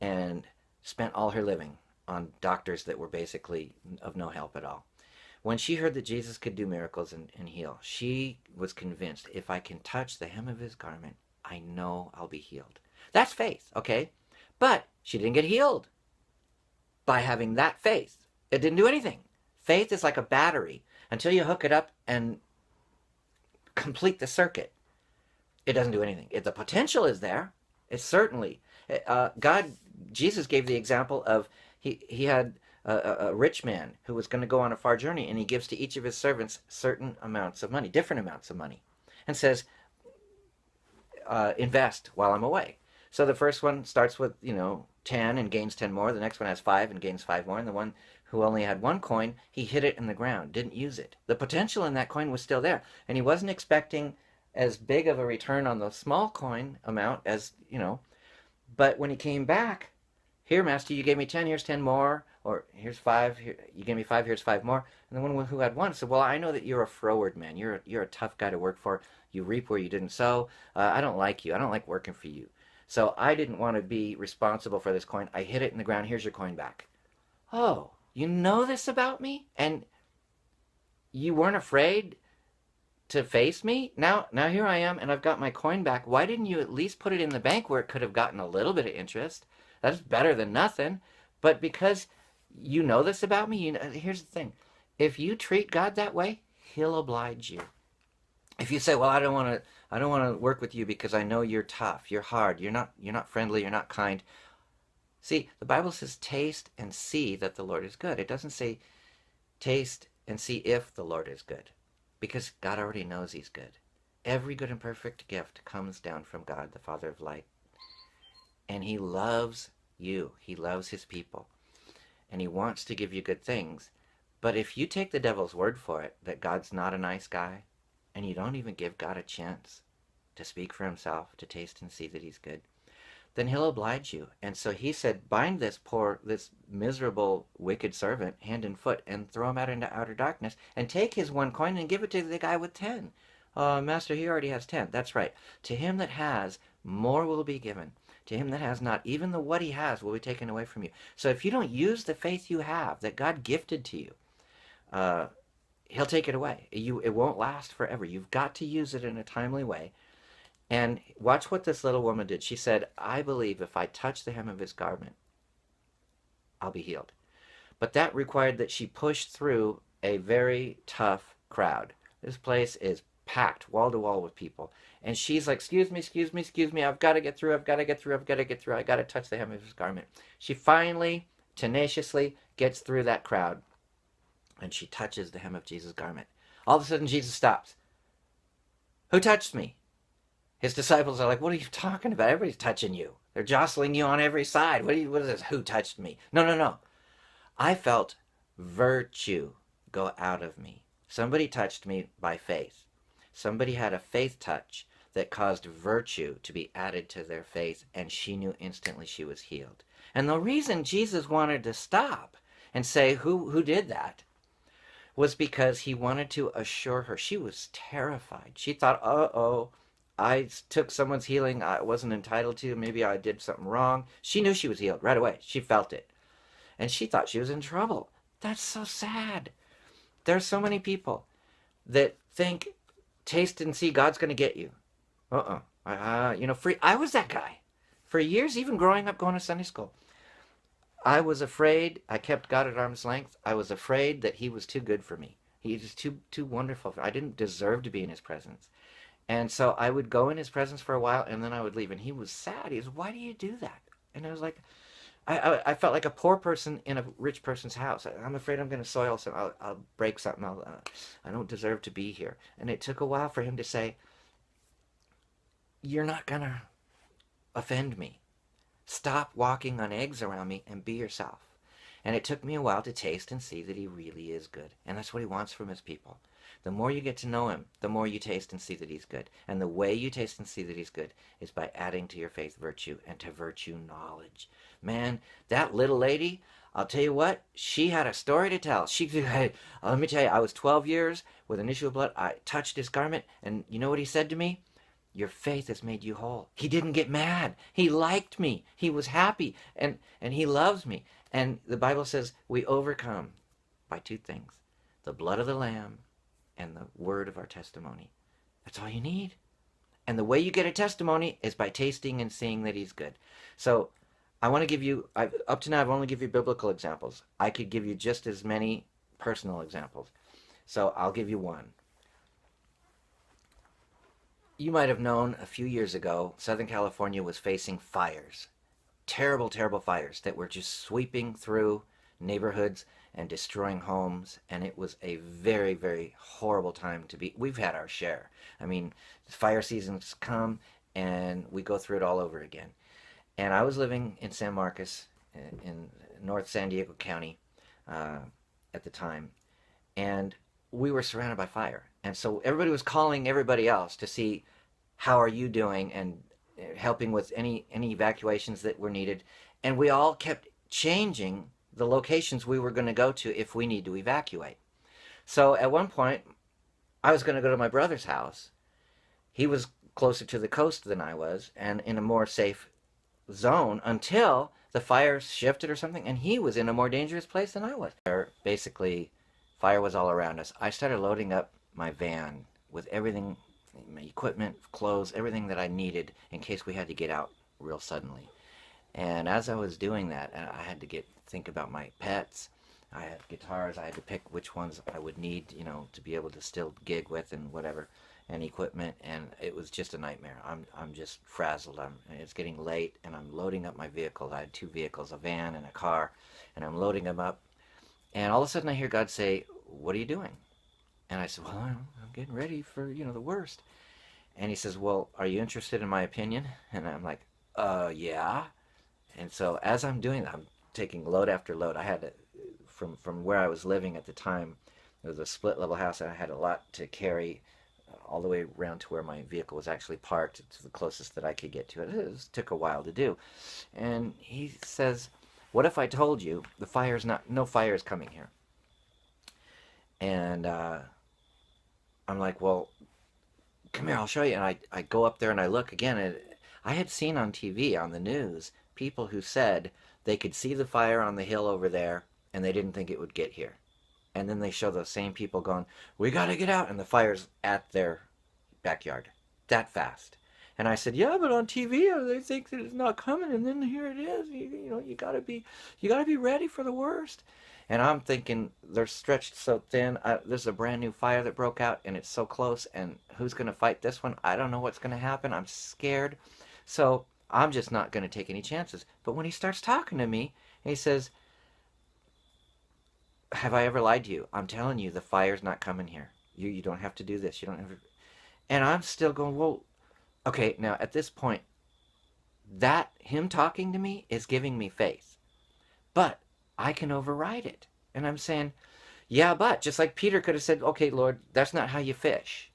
Speaker 1: and spent all her living on doctors that were basically of no help at all. When she heard that Jesus could do miracles and heal, she was convinced, if I can touch the hem of his garment, I know I'll be healed. That's faith, okay? But she didn't get healed by having that faith. It didn't do anything. Faith is like a battery. Until you hook it up and complete the circuit, it doesn't do anything. The potential is there. It's certainly. Jesus gave the example of he had a rich man who was going to go on a far journey, and he gives to each of his servants certain amounts of money, different amounts of money, and says, invest while I'm away. So the first one starts with 10 and gains 10 more. The next one has 5 and gains 5 more. And the one who only had 1 coin, he hid it in the ground, didn't use it. The potential in that coin was still there, and he wasn't expecting as big of a return on the small coin amount as but when he came back, here, master, you gave me 10, here's 10 more, or here's 5, here, you gave me 5, here's 5 more. And the one who had 1 said, well, I know that you're a froward man. You're a tough guy to work for. You reap where you didn't sow. I don't like you. I don't like working for you. So I didn't want to be responsible for this coin. I hid it in the ground. Here's your coin back. Oh, you know this about me? And you weren't afraid to face me? Now here I am, and I've got my coin back. Why didn't you at least put it in the bank where it could have gotten a little bit of interest? That's better than nothing. But because you know this about me, here's the thing. If you treat God that way, he'll oblige you. If you say, well, I don't want to work with you because I know you're tough, you're hard, you're not friendly, you're not kind. See, the Bible says taste and see that the Lord is good. It doesn't say taste and see if the Lord is good, because God already knows he's good. Every good and perfect gift comes down from God, the Father of light. And he loves you. He loves his people. And he wants to give you good things. But if you take the devil's word for it, that God's not a nice guy, and you don't even give God a chance to speak for himself, to taste and see that he's good, then he'll oblige you. And so he said, bind this miserable, wicked servant hand and foot and throw him out into outer darkness, and take his 1 coin and give it to the guy with 10. Master, he already has 10. That's right. To him that has, more will be given. To him that has not, even what he has will be taken away from you. So if you don't use the faith you have, that God gifted to you, he'll take it away. It won't last forever. You've got to use it in a timely way. And watch what this little woman did. She said, I believe if I touch the hem of his garment, I'll be healed. But that required that she pushed through a very tough crowd. This place is packed wall to wall with people. And she's like, excuse me, excuse me, excuse me. I've got to get through. I've got to get through. I've got to get through. I got to touch the hem of his garment. She finally, tenaciously gets through that crowd. And she touches the hem of Jesus' garment. All of a sudden, Jesus stops. Who touched me? His disciples are like, what are you talking about? Everybody's touching you. They're jostling you on every side. What is this? Who touched me? No, no, no. I felt virtue go out of me. Somebody touched me by faith. Somebody had a faith touch that caused virtue to be added to their faith, and she knew instantly she was healed. And the reason Jesus wanted to stop and say, who did that? Was because he wanted to assure her. She was terrified. She thought, uh-oh, I took someone's healing I wasn't entitled to. Maybe I did something wrong. She knew she was healed right away. She felt it. And she thought she was in trouble. That's so sad. There's so many people that think, taste and see, God's going to get you. I was that guy. For years, even growing up, going to Sunday school. I was afraid. I kept God at arm's length. I was afraid that he was too good for me. He was too wonderful. I didn't deserve to be in his presence. And so I would go in his presence for a while, and then I would leave. And he was sad. He was, why do you do that? And I was like, I felt like a poor person in a rich person's house. I'm afraid I'm going to soil something. I'll break something. I don't deserve to be here. And it took a while for him to say, you're not going to offend me. Stop walking on eggs around me and be yourself. And it took me a while to taste and see that he really is good. And that's what he wants from his people. The more you get to know him, the more you taste and see that he's good. And the way you taste and see that he's good is by adding to your faith virtue, and to virtue knowledge. Man, that little lady, I'll tell you what, she had a story to tell. Let me tell you, I was 12 years with an issue of blood. I touched his garment, and you know what he said to me? Your faith has made you whole. He didn't get mad. He liked me. He was happy, and he loves me. And the Bible says we overcome by two things: the blood of the Lamb and the word of our testimony. That's all you need. And the way you get a testimony is by tasting and seeing that he's good. So I want to give you, up to now I've only given you biblical examples. I could give you just as many personal examples. So I'll give you one. You might have known a few years ago, Southern California was facing fires. Terrible, terrible fires that were just sweeping through neighborhoods and destroying homes, and it was a very, very horrible time to be. We've had our share. I mean, fire seasons come, and we go through it all over again. And I was living in San Marcos, in North San Diego County at the time, and we were surrounded by fire. And so everybody was calling everybody else to see, how are you doing, and helping with any evacuations that were needed. And we all kept changing the locations we were going to go to if we need to evacuate. So at one point, I was going to go to my brother's house. He was closer to the coast than I was, and in a more safe zone, until the fire shifted or something, and he was in a more dangerous place than I was. Basically, fire was all around us. I started loading up my van with everything, my equipment, clothes, everything that I needed in case we had to get out real suddenly. And as I was doing that, I had to think about my pets. I had guitars. I had to pick which ones I would need, to be able to still gig with and whatever, and equipment. And it was just a nightmare. I'm just frazzled. It's getting late, and I'm loading up my vehicles. I had two vehicles, a van and a car, and I'm loading them up. And all of a sudden I hear God say, what are you doing? And I said, well, I'm getting ready for, the worst. And he says, well, are you interested in my opinion? And I'm like, yeah. And so as I'm doing that, I'm taking load after load. I had to, from where I was living at the time, it was a split level house, and I had a lot to carry all the way around to where my vehicle was actually parked, to the closest that I could get to it. It took a while to do. And he says, what if I told you no fire is coming here? And I'm like, well, come here, I'll show you. And I go up there and I look again. And I had seen on TV, on the news, people who said they could see the fire on the hill over there, and they didn't think it would get here. And then they show those same people going, we got to get out, and the fire's at their backyard. That fast. And I said, yeah, but on TV they think that it's not coming, and then here it is. You got to be ready for the worst. And I'm thinking they're stretched so thin. There's a brand new fire that broke out, and it's so close. And who's going to fight this one? I don't know what's going to happen. I'm scared. So I'm just not going to take any chances. But when he starts talking to me, he says, have I ever lied to you? I'm telling you, the fire's not coming here. You don't have to do this. You don't have to. And I'm still going, well, okay, now at this point, that him talking to me is giving me faith. But I can override it. And I'm saying, yeah, but just like Peter could have said, okay, Lord, that's not how you fish.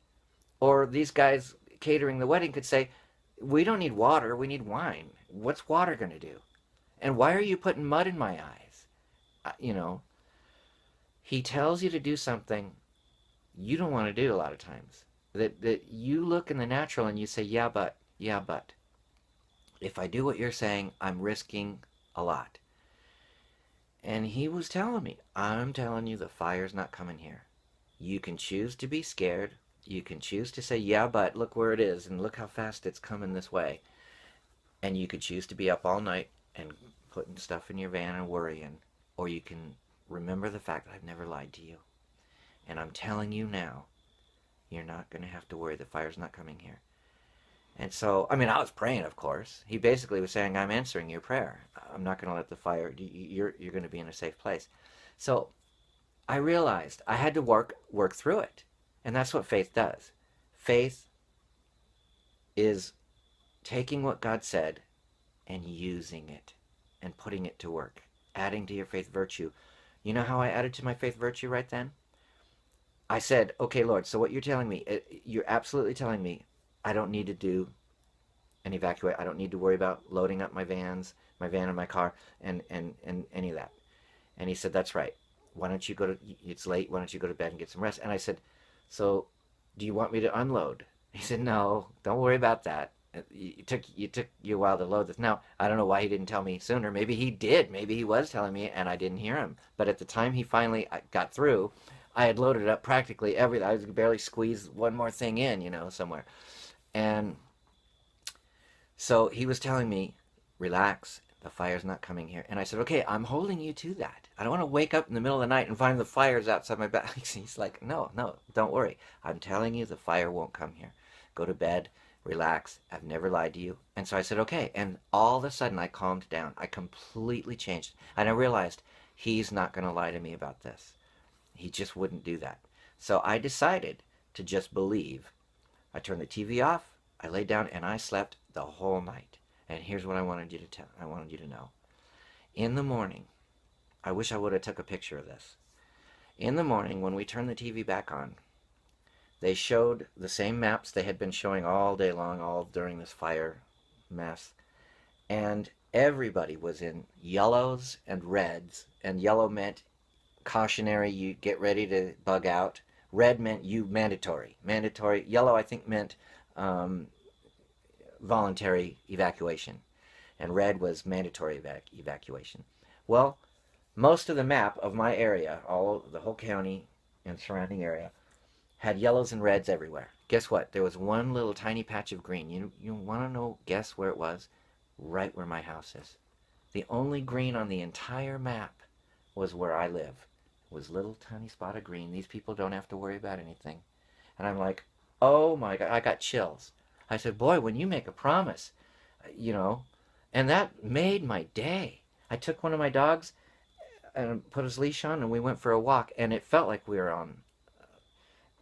Speaker 1: Or these guys catering the wedding could say, we don't need water, we need wine. What's water going to do? And why are you putting mud in my eyes? You know, he tells you to do something you don't want to do a lot of times. That you look in the natural and you say, yeah, but. If I do what you're saying, I'm risking a lot. And he was telling me, I'm telling you, the fire's not coming here. You can choose to be scared. You can choose to say, yeah, but look where it is, and look how fast it's coming this way. And you could choose to be up all night and putting stuff in your van and worrying. Or you can remember the fact that I've never lied to you. And I'm telling you now, you're not going to have to worry. The fire's not coming here. And so, I mean, I was praying, of course. He basically was saying, I'm answering your prayer. I'm not going to let the fire, you're going to be in a safe place. So I realized I had to work through it. And that's what faith does. Faith is taking what God said and using it and putting it to work, adding to your faith virtue. You know how I added to my faith virtue right then? I said, okay, Lord, so what you're telling me, you're absolutely telling me I don't need to do an evacuate. I don't need to worry about loading up my van and my car, and any of that. And he said, that's right. Why don't you go to, it's late, why don't you go to bed and get some rest? And I said, so do you want me to unload? He said, no, don't worry about that. It took you a while to load this. Now, I don't know why he didn't tell me sooner. Maybe he did. Maybe he was telling me and I didn't hear him. But at the time he finally got through, I had loaded up practically everything. I was barely squeezed one more thing in, you know, somewhere. And so he was telling me, relax, the fire's not coming here. And I said, okay, I'm holding you to that. I don't want to wake up in the middle of the night and find the fire's outside my back. He's like, no, don't worry. I'm telling you, the fire won't come here. Go to bed, relax. I've never lied to you. And so I said, okay. And all of a sudden I calmed down. I completely changed. And I realized he's not going to lie to me about this. He just wouldn't do that. So I decided to just believe. I turned the TV off. I laid down and I slept the whole night. And here's what I wanted you to know. In the morning, I wish I would have took a picture of this. In the morning, when we turned the TV back on, they showed the same maps they had been showing all day long, all during this fire mess. And everybody was in yellows and reds. And yellow meant cautionary, you get ready to bug out. Red meant you mandatory. Mandatory. Yellow, I think, meant voluntary evacuation. And red was mandatory evacuation. Well, most of the map of my area, the whole county and surrounding area, had yellows and reds everywhere. Guess what? There was one little tiny patch of green. You want to know, guess where it was? Right where my house is. The only green on the entire map was where I live. It was a little tiny spot of green. These people don't have to worry about anything. And I'm like, oh my God, I got chills. I said, boy, when you make a promise, you know, and that made my day. I took one of my dogs and put his leash on and we went for a walk and it felt like we were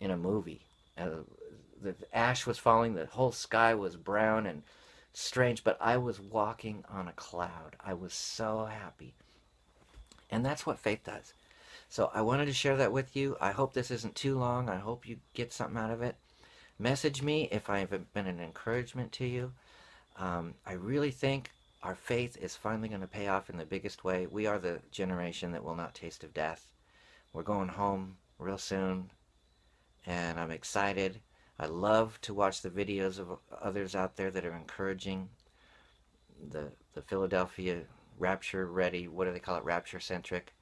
Speaker 1: in a movie. The ash was falling, the whole sky was brown and strange, but I was walking on a cloud. I was so happy. And that's what faith does. So I wanted to share that with you. I hope this isn't too long. I hope you get something out of it. Message me if I've been an encouragement to you. I really think our faith is finally going to pay off in the biggest way. We are the generation that will not taste of death. We're going home real soon, and I'm excited. I love to watch the videos of others out there that are encouraging. The Philadelphia Rapture Ready, what do they call it, Rapture Centric.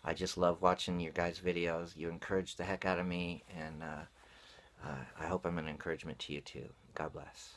Speaker 1: I just love watching your guys' videos. You encourage the heck out of me, and I hope I'm an encouragement to you too. God bless.